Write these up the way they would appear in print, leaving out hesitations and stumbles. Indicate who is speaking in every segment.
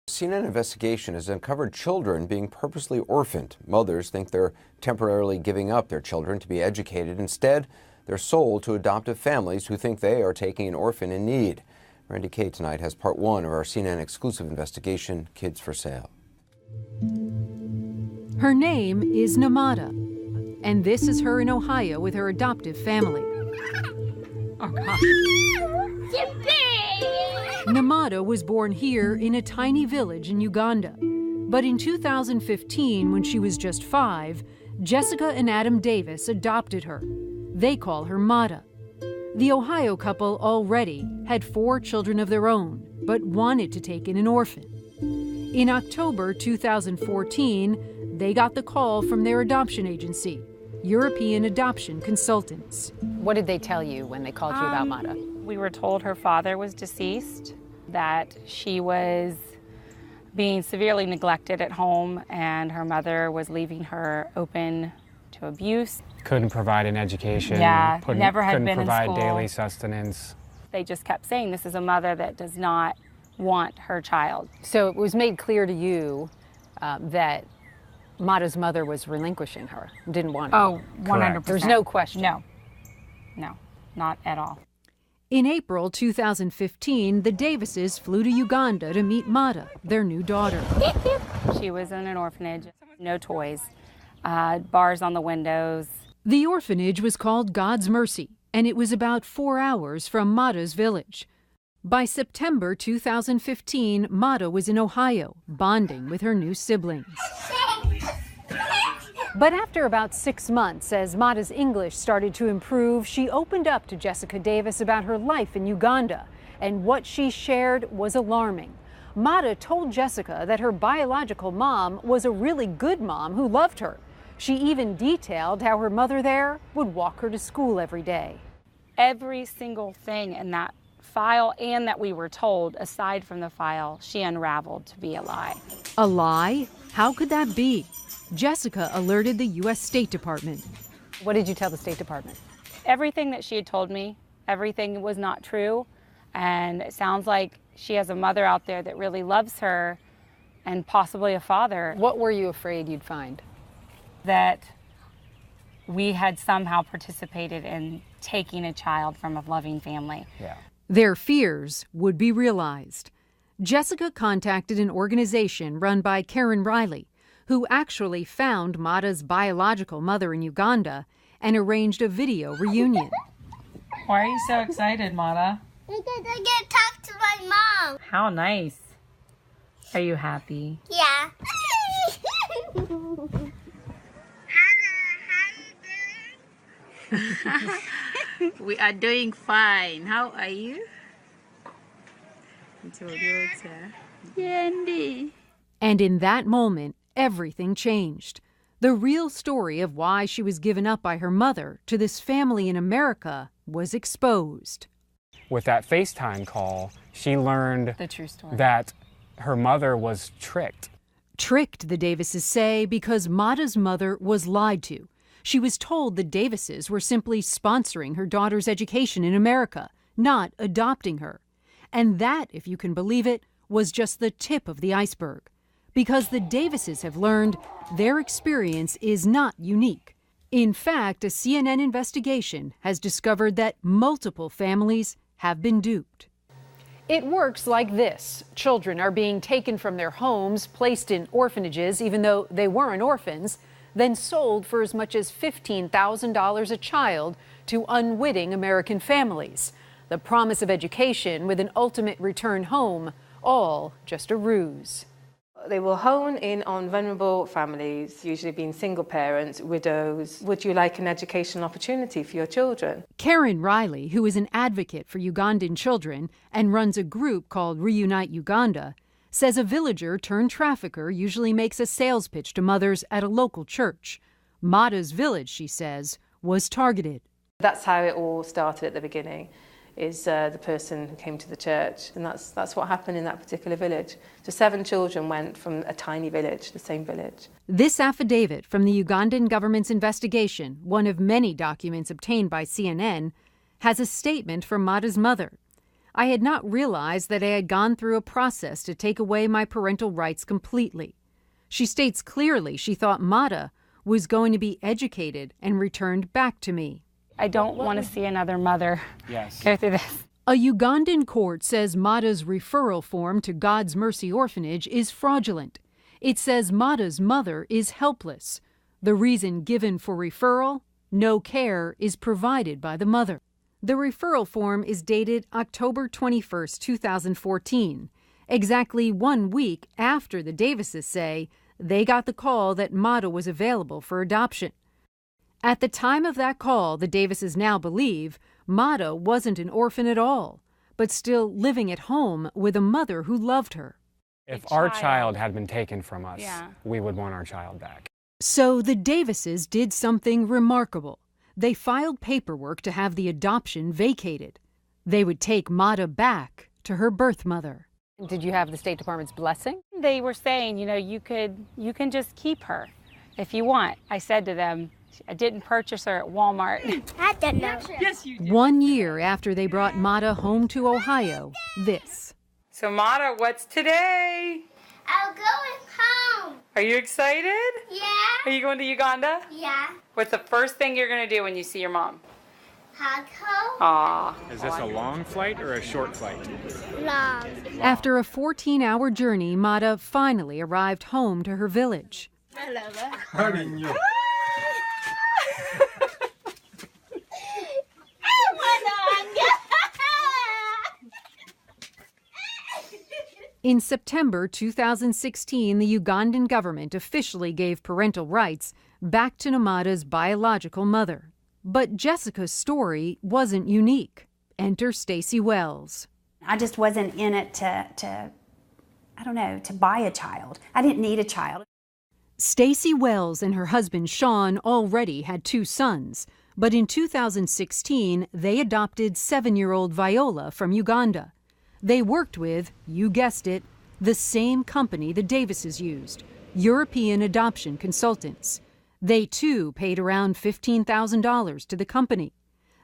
Speaker 1: CNN investigation has uncovered children being purposely orphaned. Mothers think they're temporarily giving up their children to be educated. Instead, they're sold to adoptive families who think they are taking an orphan in need. Randy Kay tonight has part one of our CNN exclusive investigation, Kids for Sale.
Speaker 2: Her name is Namada, and this is her in Ohio with her adoptive family. Oh, gosh. Namada was born here in a tiny village in Uganda. But in 2015, when she was just 5, Jessica and Adam Davis adopted her. They call her Mada. The Ohio couple already had 4 children of their own, but wanted to take in an orphan. In October 2014, they got the call from their adoption agency, European Adoption Consultants.
Speaker 3: What did they tell you when they called you about Mada?
Speaker 4: We were told her father was deceased, that she was being severely neglected at home, and her mother was leaving her open to abuse.
Speaker 5: Couldn't provide an education.
Speaker 4: Yeah, never had been in
Speaker 5: couldn't provide
Speaker 4: school.
Speaker 5: daily sustenance.
Speaker 4: They just kept saying this is a mother that does not want her child.
Speaker 3: So it was made clear to you that Mada's mother was relinquishing her, didn't want her.
Speaker 4: Oh, 100%.
Speaker 3: There's no question.
Speaker 4: No, not at all.
Speaker 2: In April 2015, the Davises flew to Uganda to meet Mada, their new daughter.
Speaker 4: She was in an orphanage, no toys, bars on the windows.
Speaker 2: The orphanage was called God's Mercy, and it was about 4 hours from Mada's village. By September 2015, Mada was in Ohio, bonding with her new siblings. But after about 6 months, as Mada's English started to improve, she opened up to Jessica Davis about her life in Uganda, and what she shared was alarming. Mada told Jessica that her biological mom was a really good mom who loved her. She even detailed how her mother there would walk her to school every day.
Speaker 4: Every single thing in that file and that we were told, aside from the file, she unraveled to be a lie.
Speaker 2: A lie? How could that be? Jessica alerted the U.S. State Department.
Speaker 3: What did you tell the State Department?
Speaker 4: Everything that she had told me, everything was not true. And it sounds like she has a mother out there that really loves her, and possibly a father.
Speaker 3: What were you afraid you'd find?
Speaker 4: That we had somehow participated in taking a child from a loving family.
Speaker 5: Yeah.
Speaker 2: Their fears would be realized. Jessica contacted an organization run by Karen Riley, who actually found Mada's biological mother in Uganda and arranged a video reunion.
Speaker 6: Why are you so excited, Mada?
Speaker 7: Because I get to talk to my mom.
Speaker 6: How nice. Are you happy?
Speaker 7: Yeah.
Speaker 8: We are doing fine. How are you? Yandy.
Speaker 2: And in that moment, everything changed. The real story of why she was given up by her mother to this family in America was exposed.
Speaker 5: With that FaceTime call, she learned
Speaker 4: The true story.
Speaker 5: that her mother was tricked.
Speaker 2: Tricked, the Davises say, because Mada's mother was lied to. She was told the Davises were simply sponsoring her daughter's education in America, not adopting her. And that, if you can believe it, was just the tip of the iceberg. Because the Davises have learned their experience is not unique. In fact, a CNN investigation has discovered that multiple families have been duped.
Speaker 3: It works like this. Children are being taken from their homes, placed in orphanages, even though they weren't orphans, then sold for as much as $15,000 a child to unwitting American families. The promise of education with an ultimate return home, all just a ruse.
Speaker 9: They will hone in on vulnerable families, usually being single parents, widows. Would you like an educational opportunity for your children?
Speaker 2: Karen Riley, who is an advocate for Ugandan children and runs a group called Reunite Uganda, says a villager turned trafficker usually makes a sales pitch to mothers at a local church. Mada's village, she says, was targeted.
Speaker 9: That's how it all started at the beginning, is the person who came to the church. And that's what happened in that particular village. So 7 children went from a tiny village, the same village.
Speaker 2: This affidavit from the Ugandan government's investigation, one of many documents obtained by CNN, has a statement from Mada's mother. I had not realized that I had gone through a process to take away my parental rights completely. She states clearly she thought Mata was going to be educated and returned back to me.
Speaker 4: I don't want to see another mother go through this.
Speaker 2: A Ugandan court says Mata's referral form to God's Mercy Orphanage is fraudulent. It says Mata's mother is helpless. The reason given for referral? No care is provided by the mother. The referral form is dated October 21, 2014, exactly 1 week after the Davises say they got the call that Mata was available for adoption. At the time of that call, the Davises now believe Mata wasn't an orphan at all, but still living at home with a mother who loved her.
Speaker 5: If our child had been taken from us, we would want our child back.
Speaker 2: So the Davises did something remarkable. They filed paperwork to have the adoption vacated. They would take Mata back to her birth mother.
Speaker 3: Did you have the State Department's blessing?
Speaker 4: They were saying, you can just keep her if you want. I said to them, I didn't purchase her at Walmart.
Speaker 7: I don't know.
Speaker 6: Yes, you did.
Speaker 2: 1 year after they brought Mata home to Ohio, this.
Speaker 6: So, Mata, what's today?
Speaker 7: I'm going home.
Speaker 6: Are you excited?
Speaker 7: Yeah.
Speaker 6: Are you going to Uganda?
Speaker 7: Yeah.
Speaker 6: What's the first thing you're going to do when you see your mom?
Speaker 7: Hug her.
Speaker 6: Aw.
Speaker 5: Is this a long flight or a short flight?
Speaker 7: Long.
Speaker 2: After a 14-hour journey, Mata finally arrived home to her village.
Speaker 7: I love her.
Speaker 2: In September 2016, the Ugandan government officially gave parental rights back to Namada's biological mother. But Jessica's story wasn't unique. Enter Stacey Wells.
Speaker 10: I just wasn't in it to buy a child. I didn't need a child.
Speaker 2: Stacey Wells and her husband Sean already had 2 sons, but in 2016 they adopted 7-year-old Viola from Uganda. They worked with, you guessed it, the same company the Davises used, European Adoption Consultants. They too paid around $15,000 to the company.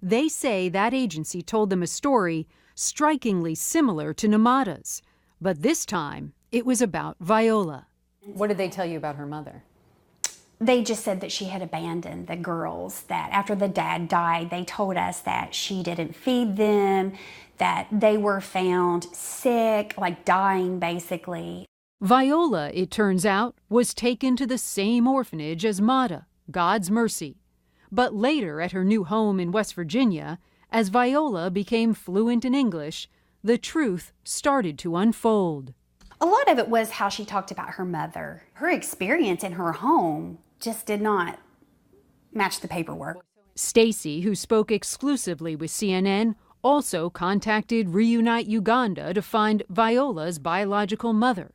Speaker 2: They say that agency told them a story strikingly similar to Namada's, but this time it was about Viola.
Speaker 3: What did they tell you about her mother?
Speaker 10: They just said that she had abandoned the girls, that after the dad died, they told us that she didn't feed them, that they were found sick, like dying basically.
Speaker 2: Viola, it turns out, was taken to the same orphanage as Mata, God's Mercy. But later, at her new home in West Virginia, as Viola became fluent in English, the truth started to unfold.
Speaker 10: A lot of it was how she talked about her mother. Her experience in her home just did not match the paperwork.
Speaker 2: Stacey, who spoke exclusively with CNN, also contacted Reunite Uganda to find Viola's biological mother.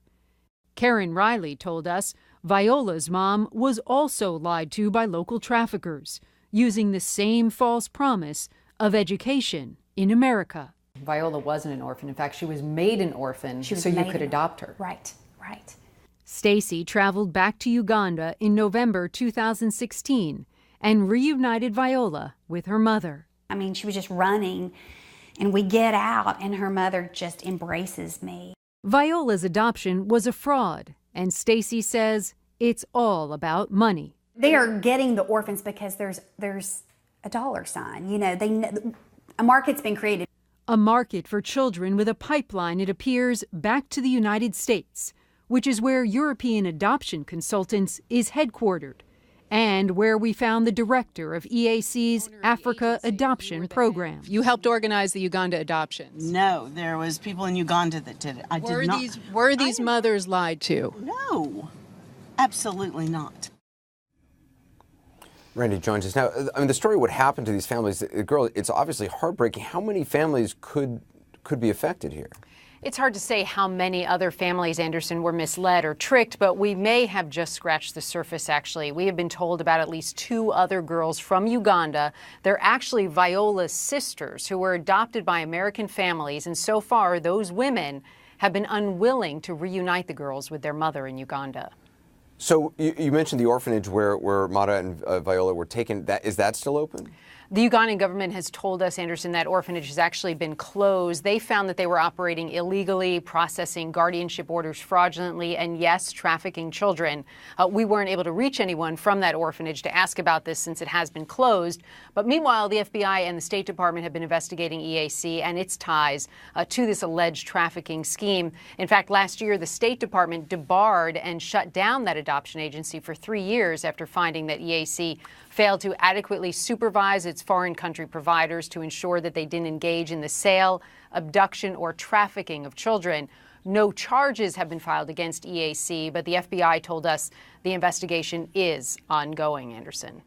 Speaker 2: Karen Riley told us Viola's mom was also lied to by local traffickers, using the same false promise of education in America.
Speaker 3: Viola wasn't an orphan. In fact, she was made an orphan so you could adopt her.
Speaker 10: Right, right.
Speaker 2: Stacey traveled back to Uganda in November 2016 and reunited Viola with her mother.
Speaker 10: I mean, she was just running, and we get out, and her mother just embraces me.
Speaker 2: Viola's adoption was a fraud, and Stacey says it's all about money.
Speaker 10: They are getting the orphans because there's a dollar sign. You know, a market's been created.
Speaker 2: A market for children with a pipeline, it appears, back to the United States, which is where European Adoption Consultants is headquartered, and where we found the director of EAC's Africa Adoption Program.
Speaker 11: You helped organize the Uganda adoptions.
Speaker 12: No, there was people in Uganda that did it. I did not.
Speaker 11: Were these mothers lied to?
Speaker 12: No, absolutely not.
Speaker 1: Randy joins us now. I mean, the story, what happened to these families, the girl, it's obviously heartbreaking. How many families could be affected here?
Speaker 3: It's hard to say how many other families, Anderson, were misled or tricked, but we may have just scratched the surface, actually. We have been told about at least 2 other girls from Uganda. They're actually Viola's sisters who were adopted by American families, and so far those women have been unwilling to reunite the girls with their mother in Uganda.
Speaker 1: So you mentioned the orphanage where Mata and Viola were taken. Is that still open?
Speaker 3: The Ugandan government has told us, Anderson, that orphanage has actually been closed. They found that they were operating illegally, processing guardianship orders fraudulently, and yes, trafficking children. We weren't able to reach anyone from that orphanage to ask about this since it has been closed. But meanwhile, the FBI and the State Department have been investigating EAC and its ties to this alleged trafficking scheme. In fact, last year, the State Department debarred and shut down that adoption agency for 3 years after finding that EAC failed to adequately supervise its foreign country providers to ensure that they didn't engage in the sale, abduction, or trafficking of children. No charges have been filed against EAC, but the FBI told us the investigation is ongoing, Anderson.